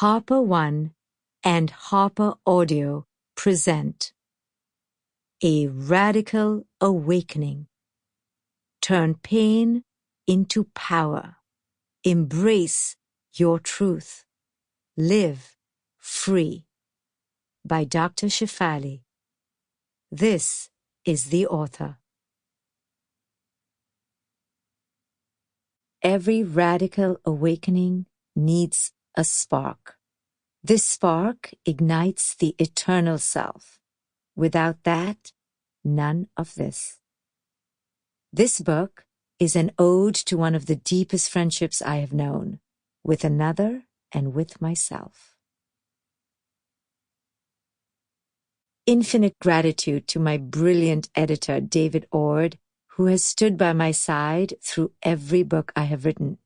Harper One and HarperAudio present A Radical Awakening. Turn pain into power. Embrace your truth. Live free. By Dr. Shefali. This is the author. Every radical awakening needs a spark. This spark ignites the eternal self. Without that, none of this. This book is an ode to one of the deepest friendships I have known, with another and with myself. Infinite gratitude to my brilliant editor, David Ord, who has stood by my side through every book I have written.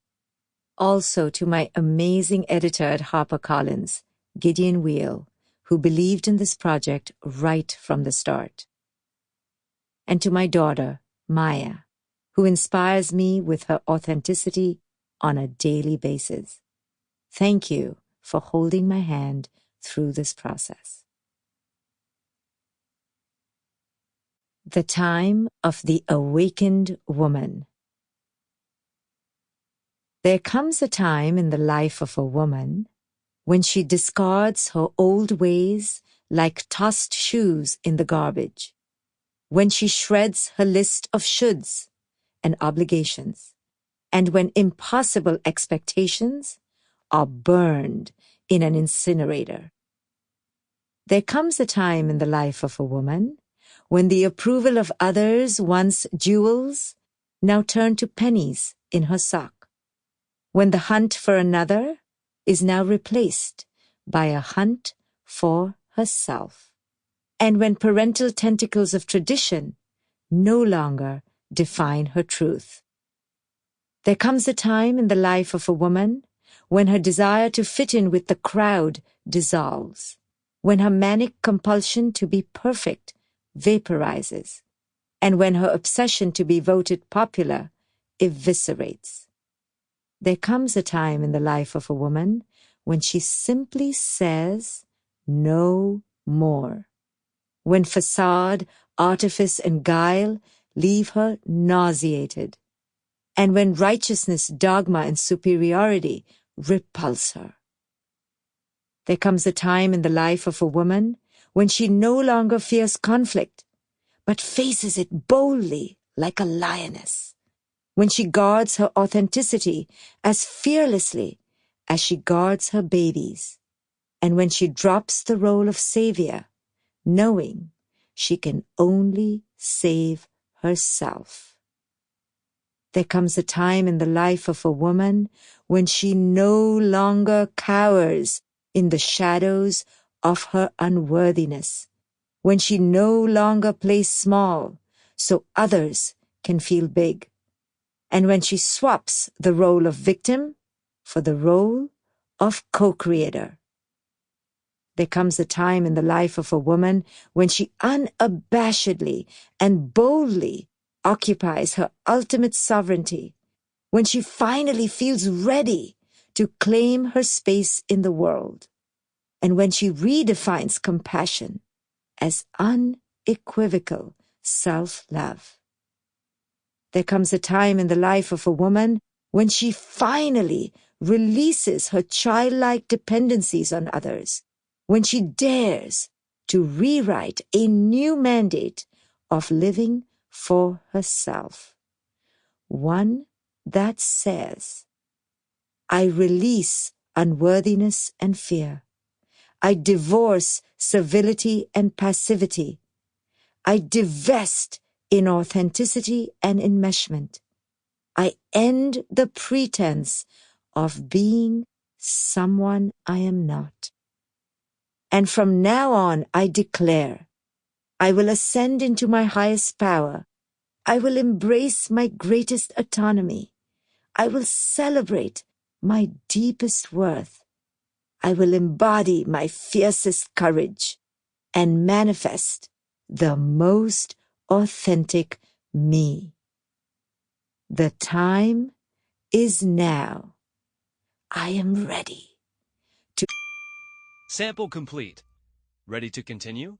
Also to my amazing editor at HarperCollins, Gideon Wheel, who believed in this project right from the start. And to my daughter, Maya, who inspires me with her authenticity on a daily basis. Thank you for holding my hand through this process. The time of the awakened woman. There comes a time in the life of a woman when she discards her old ways like tossed shoes in the garbage, when she shreds her list of shoulds and obligations, and when impossible expectations are burned in an incinerator. There comes a time in the life of a woman when the approval of others, once jewels, now turn to pennies in her sock, when the hunt for another is now replaced by a hunt for herself, and when parental tentacles of tradition no longer define her truth. There comes a time in the life of a woman when her desire to fit in with the crowd dissolves, when her manic compulsion to be perfect vaporizes, and when her obsession to be voted popular eviscerates. There comes a time in the life of a woman when she simply says no more, when facade, artifice, and guile leave her nauseated, and when righteousness, dogma, and superiority repulse her. There comes a time in the life of a woman when she no longer fears conflict, but faces it boldly like a lioness, when she guards her authenticity as fearlessly as she guards her babies, and when she drops the role of savior, knowing she can only save herself. There comes a time in the life of a woman when she no longer cowers in the shadows of her unworthiness, when she no longer plays small so others can feel big, and when she swaps the role of victim for the role of co-creator. There comes a time in the life of a woman when she unabashedly and boldly occupies her ultimate sovereignty, when she finally feels ready to claim her space in the world, and when she redefines compassion as unequivocal self-love. There comes a time in the life of a woman when she finally releases her childlike dependencies on others, when she dares to rewrite a new mandate of living for herself. One that says, I release unworthiness and fear. I divorce servility and passivity. I divest inauthenticity and enmeshment. I end the pretense of being someone I am not. And from now on, I declare, I will ascend into my highest power. I will embrace my greatest autonomy. I will celebrate my deepest worth. I will embody my fiercest courage and manifest the most authentic me. The time is now. I am ready to Sample complete. Ready to continue?